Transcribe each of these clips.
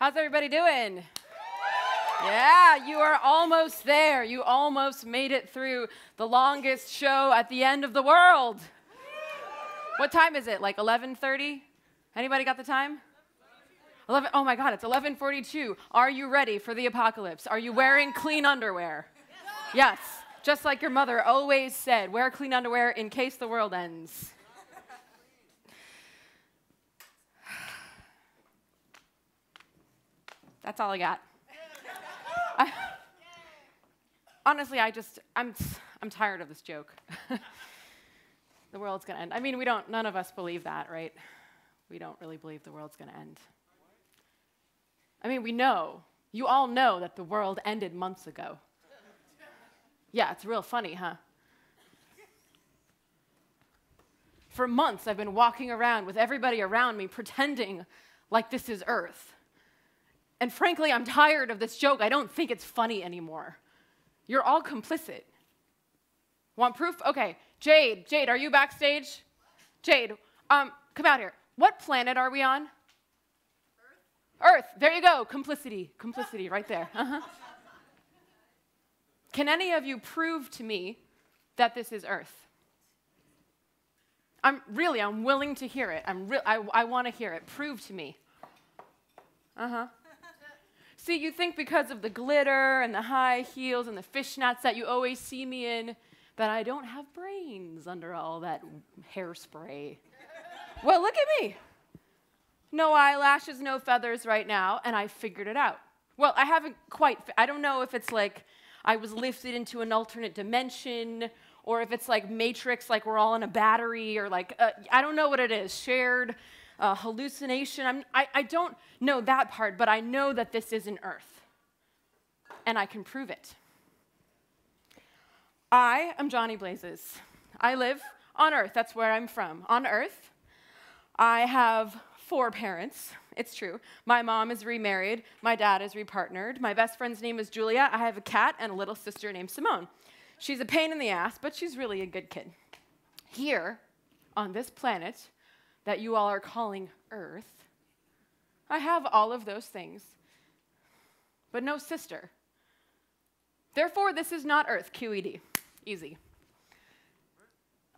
How's everybody doing? Yeah, you are almost there. You almost made it through the longest show at the end of the world. What time is it? Like 11:30? Anybody got the time? 11. Oh my God, it's 11:42. Are you ready for the apocalypse? Are you wearing clean underwear? Yes, just like your mother always said, wear clean underwear in case the world ends. That's all I got. Honestly, I'm tired of this joke. The world's gonna end. I mean, none of us believe that, right? We don't really believe the world's gonna end. I mean, you all know that the world ended months ago. Yeah, it's real funny, huh? For months, I've been walking around with everybody around me pretending like this is Earth. And frankly, I'm tired of this joke. I don't think it's funny anymore. You're all complicit. Want proof? Okay, Jade, are you backstage? Jade, come out here. What planet are we on? Earth. There you go. Complicity right there. Can any of you prove to me that this is Earth? I'm willing to hear it. I want to hear it. Prove to me. See, you think because of the glitter and the high heels and the fishnets that you always see me in, that I don't have brains under all that hairspray. Well, look at me. No eyelashes, no feathers right now, and I figured it out. Well, I don't know if it's like I was lifted into an alternate dimension, or if it's like Matrix, like we're all in a battery, or like, I don't know what it is, shared hallucination. I don't know that part, but I know that this isn't Earth, and I can prove it. I am Johnny Blazes. I live on Earth. That's where I'm from. On Earth, I have 4 parents. It's true. My mom is remarried. My dad is repartnered. My best friend's name is Julia. I have a cat and a little sister named Simone. She's a pain in the ass, but she's really a good kid. Here, on this planet that you all are calling Earth, I have all of those things, but no sister. Therefore, this is not Earth, QED. Easy.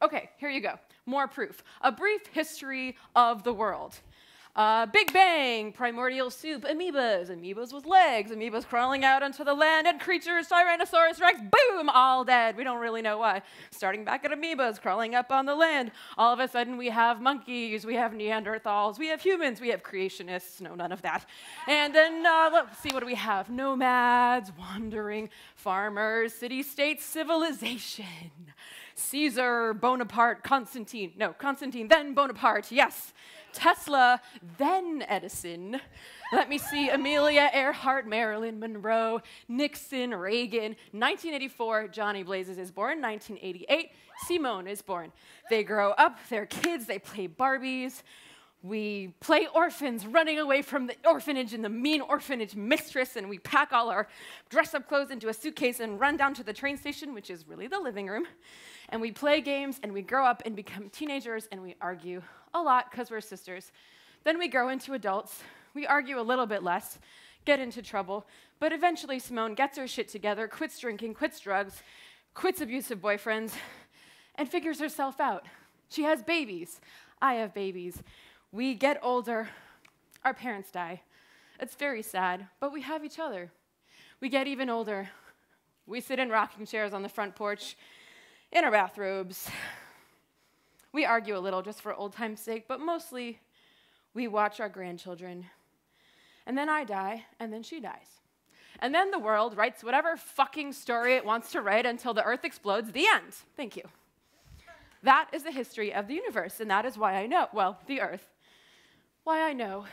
Okay, here you go. More proof. A brief history of the world. Big Bang, primordial soup, amoebas with legs, amoebas crawling out onto the land, and creatures, Tyrannosaurus Rex, boom, all dead. We don't really know why. Starting back at amoebas, crawling up on the land. All of a sudden, we have monkeys, we have Neanderthals, we have humans, we have creationists. No, none of that. And then, let's see, what do we have? Nomads, wandering, farmers, city-states, civilization. Caesar, Bonaparte, Constantine, then Bonaparte, yes. Tesla, then Edison. Let me see, Amelia Earhart, Marilyn Monroe, Nixon, Reagan. 1984, Johnny Blazes is born. 1988, Simone is born. They grow up, they're kids, they play Barbies. We play orphans, running away from the orphanage and the mean orphanage mistress, and we pack all our dress-up clothes into a suitcase and run down to the train station, which is really the living room. And we play games, and we grow up and become teenagers, and we argue a lot because we're sisters. Then we grow into adults. We argue a little bit less, get into trouble, but eventually Simone gets her shit together, quits drinking, quits drugs, quits abusive boyfriends, and figures herself out. She has babies. I have babies. We get older. Our parents die. It's very sad, but we have each other. We get even older. We sit in rocking chairs on the front porch, in our bathrobes. We argue a little just for old time's sake, but mostly we watch our grandchildren. And then I die, and then she dies. And then the world writes whatever fucking story it wants to write until the Earth explodes. The end. Thank you. That is the history of the universe, and that is why I know, well, the Earth, why I know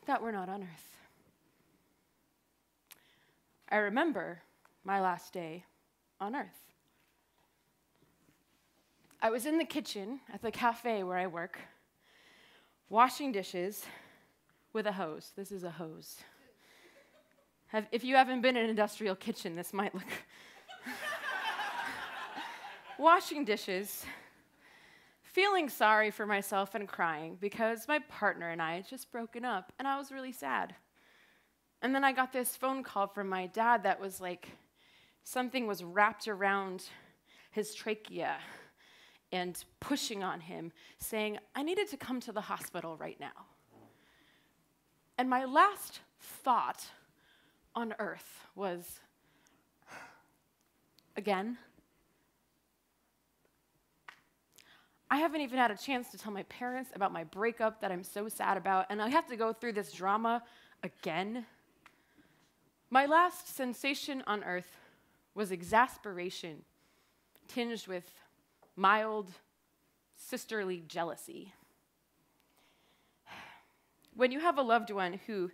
that we're not on Earth. I remember my last day on Earth. I was in the kitchen at the cafe where I work, washing dishes with a hose. This is a hose. If you haven't been in an industrial kitchen, this might look... Washing dishes, feeling sorry for myself and crying because my partner and I had just broken up, and I was really sad. And then I got this phone call from my dad that was like, something was wrapped around his trachea and pushing on him, saying, I needed to come to the hospital right now. And my last thought on earth was, again? I haven't even had a chance to tell my parents about my breakup that I'm so sad about, and I have to go through this drama again. My last sensation on earth was exasperation, tinged with mild sisterly jealousy. When you have a loved one who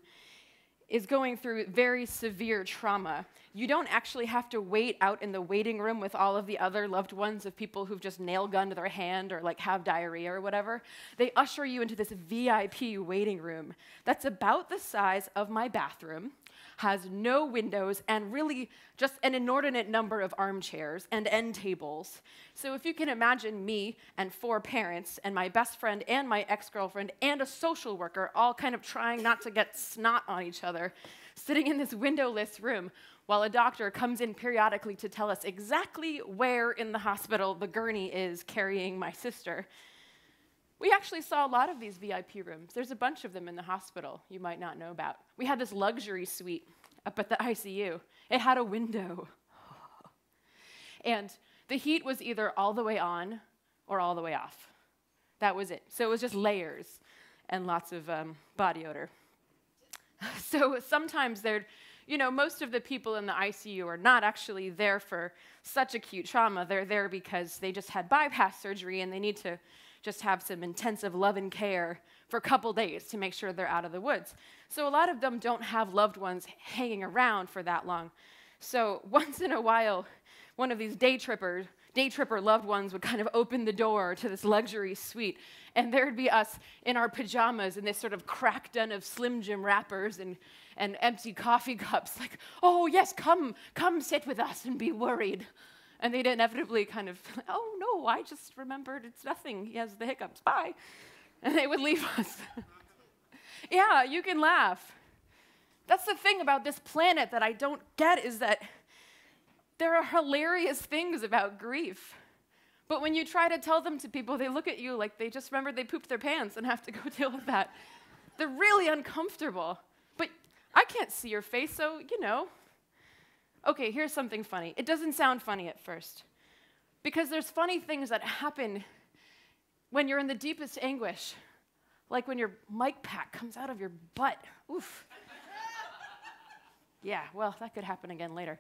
is going through very severe trauma, you don't actually have to wait out in the waiting room with all of the other loved ones of people who've just nail-gunned their hand or like have diarrhea or whatever. They usher you into this VIP waiting room that's about the size of my bathroom, has no windows, and really just an inordinate number of armchairs and end tables. So if you can imagine me and 4 parents and my best friend and my ex-girlfriend and a social worker all kind of trying not to get snot on each other, sitting in this windowless room while a doctor comes in periodically to tell us exactly where in the hospital the gurney is carrying my sister. We actually saw a lot of these VIP rooms. There's a bunch of them in the hospital you might not know about. We had this luxury suite up at the ICU. It had a window. And the heat was either all the way on or all the way off. That was it. So it was just layers and lots of body odor. So sometimes most of the people in the ICU are not actually there for such acute trauma. They're there because they just had bypass surgery and they need to just have some intensive love and care for a couple days to make sure they're out of the woods. So a lot of them don't have loved ones hanging around for that long. So once in a while, one of these day tripper loved ones would kind of open the door to this luxury suite, and there'd be us in our pajamas in this sort of crack den of Slim Jim wrappers and empty coffee cups, like, oh yes, come sit with us and be worried. And they'd inevitably kind of, oh no, I just remembered it's nothing. He has the hiccups, bye. And they would leave us. Yeah, you can laugh. That's the thing about this planet that I don't get, is that there are hilarious things about grief. But when you try to tell them to people, they look at you like they just remembered they pooped their pants and have to go deal with that. They're really uncomfortable. But I can't see your face, so, Okay, here's something funny. It doesn't sound funny at first, because there's funny things that happen when you're in the deepest anguish, like when your mic pack comes out of your butt. Oof. Yeah, well, that could happen again later.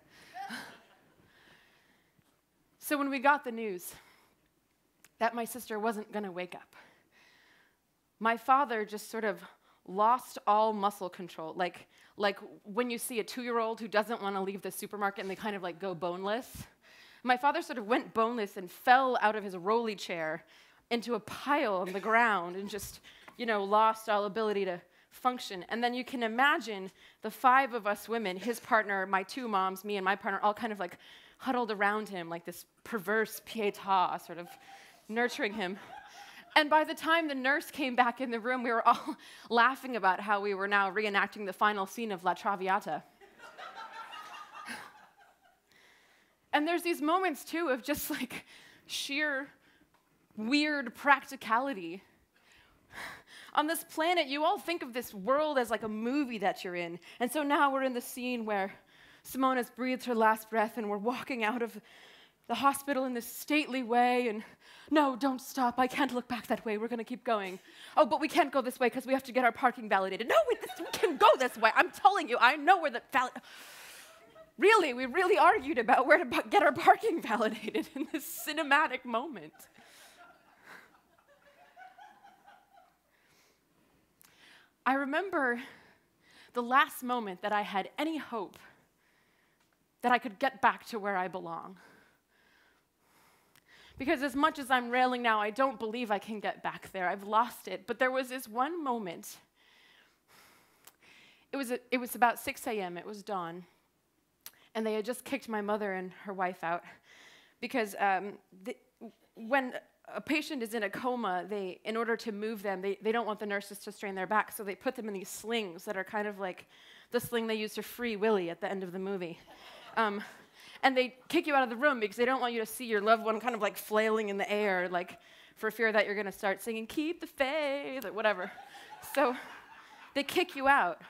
So when we got the news that my sister wasn't going to wake up, my father just sort of lost all muscle control, like when you see a 2-year-old who doesn't want to leave the supermarket and they kind of like go boneless. My father sort of went boneless and fell out of his rolly chair into a pile on the ground and just, lost all ability to function. And then you can imagine the 5 of us women, his partner, my 2 moms, me and my partner, all kind of like huddled around him like this perverse pietà, sort of nurturing him. And by the time the nurse came back in the room, we were all laughing about how we were now reenacting the final scene of La Traviata. And there's these moments, too, of just like sheer weird practicality. On this planet, you all think of this world as like a movie that you're in. And so now we're in the scene where Simone has breathed her last breath and we're walking out of the hospital in this stately way, and no, don't stop. I can't look back that way. We're going to keep going. Oh, but we can't go this way because we have to get our parking validated. No, we can go this way. I'm telling you, I know where the Really, we really argued about where to get our parking validated in this cinematic moment. I remember the last moment that I had any hope that I could get back to where I belong. Because as much as I'm railing now, I don't believe I can get back there. I've lost it. But there was this one moment. It was about 6 a.m. It was dawn. And they had just kicked my mother and her wife out. Because when a patient is in a coma, in order to move them, they don't want the nurses to strain their back, so they put them in these slings that are kind of like the sling they use to free Willie at the end of the movie. And they kick you out of the room because they don't want you to see your loved one kind of like flailing in the air, like for fear that you're going to start singing, "Keep the faith," or whatever. So they kick you out.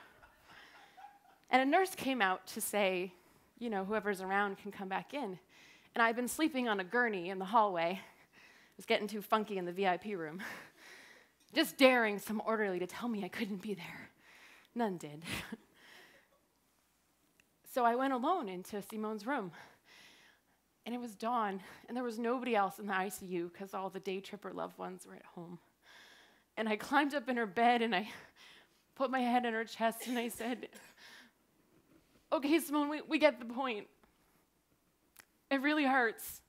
And a nurse came out to say, you know, whoever's around can come back in. And I'd been sleeping on a gurney in the hallway. It was getting too funky in the VIP room. Just daring some orderly to tell me I couldn't be there. None did. So I went alone into Simone's room. And it was dawn, and there was nobody else in the ICU because all the day tripper loved ones were at home. And I climbed up in her bed, and I put my head in her chest, and I said, "Okay, Simone, we get the point. It really hurts.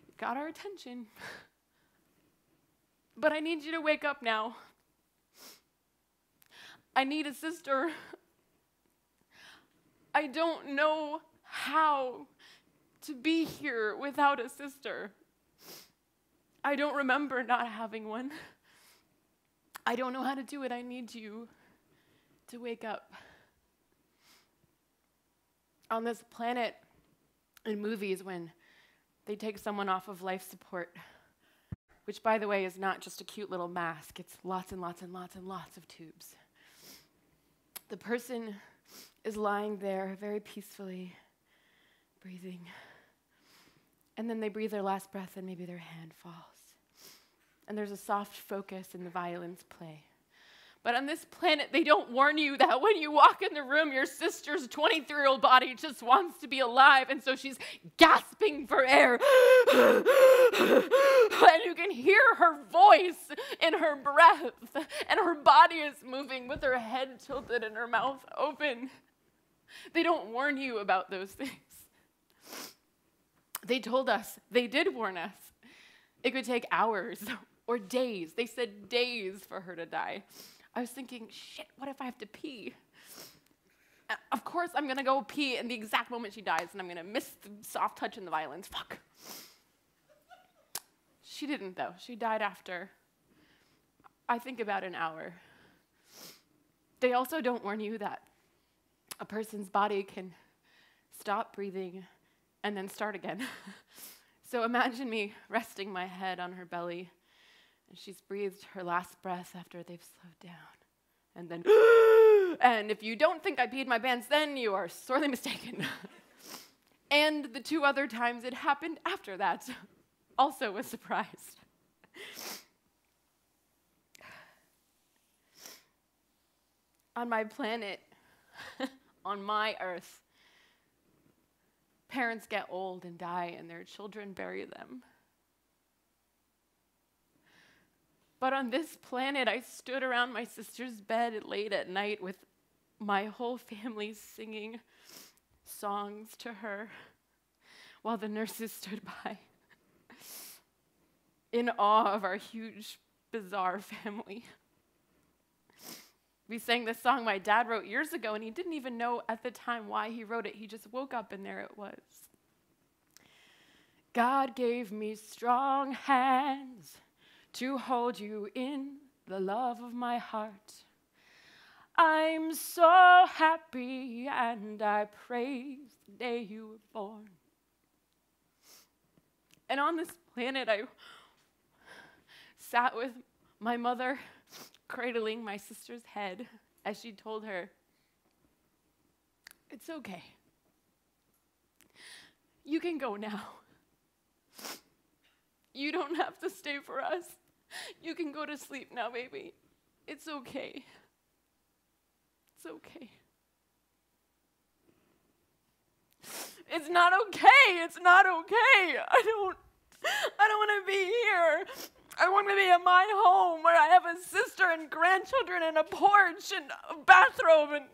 You got our attention. But I need you to wake up now. I need a sister. I don't know how to be here without a sister. I don't remember not having one. I don't know how to do it. I need you to wake up." On this planet, in movies, when they take someone off of life support, which, by the way, is not just a cute little mask, it's lots and lots and lots and lots of tubes. The person is lying there very peacefully, breathing. And then they breathe their last breath and maybe their hand falls. And there's a soft focus and the violins play. But on this planet, they don't warn you that when you walk in the room, your sister's 23-year-old body just wants to be alive, and so she's gasping for air. And you can hear her voice in her breath, and her body is moving with her head tilted and her mouth open. They don't warn you about those things. They told us, they did warn us, it could take hours or days. They said days for her to die. I was thinking, shit, what if I have to pee? Of course I'm gonna go pee in the exact moment she dies, and I'm gonna miss the soft touch in the violins, fuck. She didn't though, she died after, I think, about an hour. They also don't warn you that a person's body can stop breathing and then start again. So imagine me resting my head on her belly, and she's breathed her last breath after they've slowed down. And then, and if you don't think I peed my pants then, you are sorely mistaken. And the 2 other times it happened after that also was surprised. On my planet, on my earth, parents get old and die, and their children bury them. But on this planet, I stood around my sister's bed late at night with my whole family singing songs to her while the nurses stood by, in awe of our huge, bizarre family. We sang this song my dad wrote years ago, and he didn't even know at the time why he wrote it. He just woke up and there it was. God gave me strong hands to hold you in the love of my heart. I'm so happy and I praise the day you were born. And on this planet, I sat with my mother, cradling my sister's head as she told her, "It's okay. You can go now. You don't have to stay for us. You can go to sleep now, baby. It's okay. It's okay." It's not okay. It's not okay. I don't want to be here. I want to be at my home where I have a sister and grandchildren and a porch and a bathrobe, and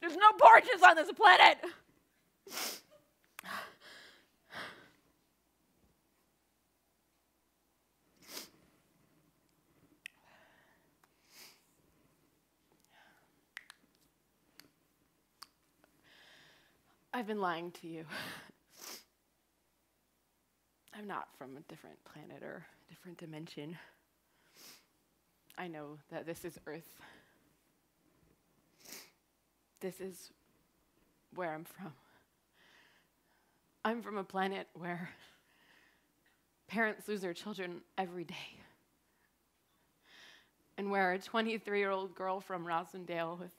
there's no porches on this planet. I've been lying to you. I'm not from a different planet or different dimension. I know that this is Earth. this is where I'm from. I'm from a planet where parents lose their children every day. And where a 23-year-old girl from Rosendale with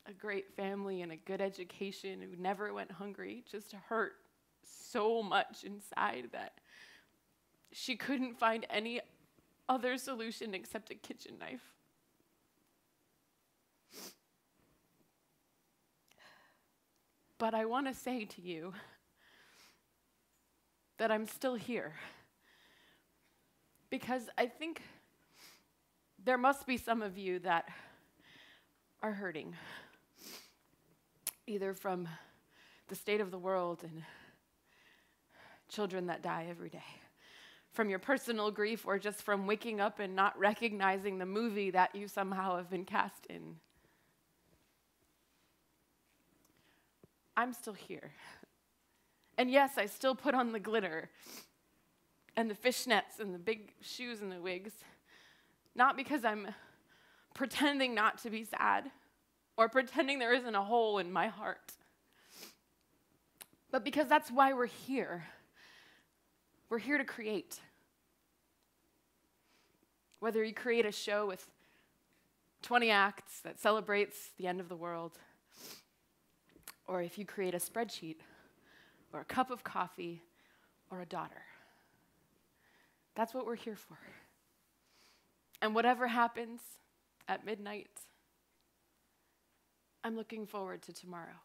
a great family and a good education who never went hungry just hurt so much inside that she couldn't find any other solution except a kitchen knife. But I want to say to you that I'm still here, because I think there must be some of you that are hurting, either from the state of the world and children that die every day, from your personal grief, or just from waking up and not recognizing the movie that you somehow have been cast in. I'm still here. And yes, I still put on the glitter and the fishnets and the big shoes and the wigs, not because I'm pretending not to be sad or pretending there isn't a hole in my heart, but because that's why we're here. We're here to create. Whether you create a show with 20 acts that celebrates the end of the world, or if you create a spreadsheet, or a cup of coffee, or a daughter. That's what we're here for. And whatever happens at midnight, I'm looking forward to tomorrow.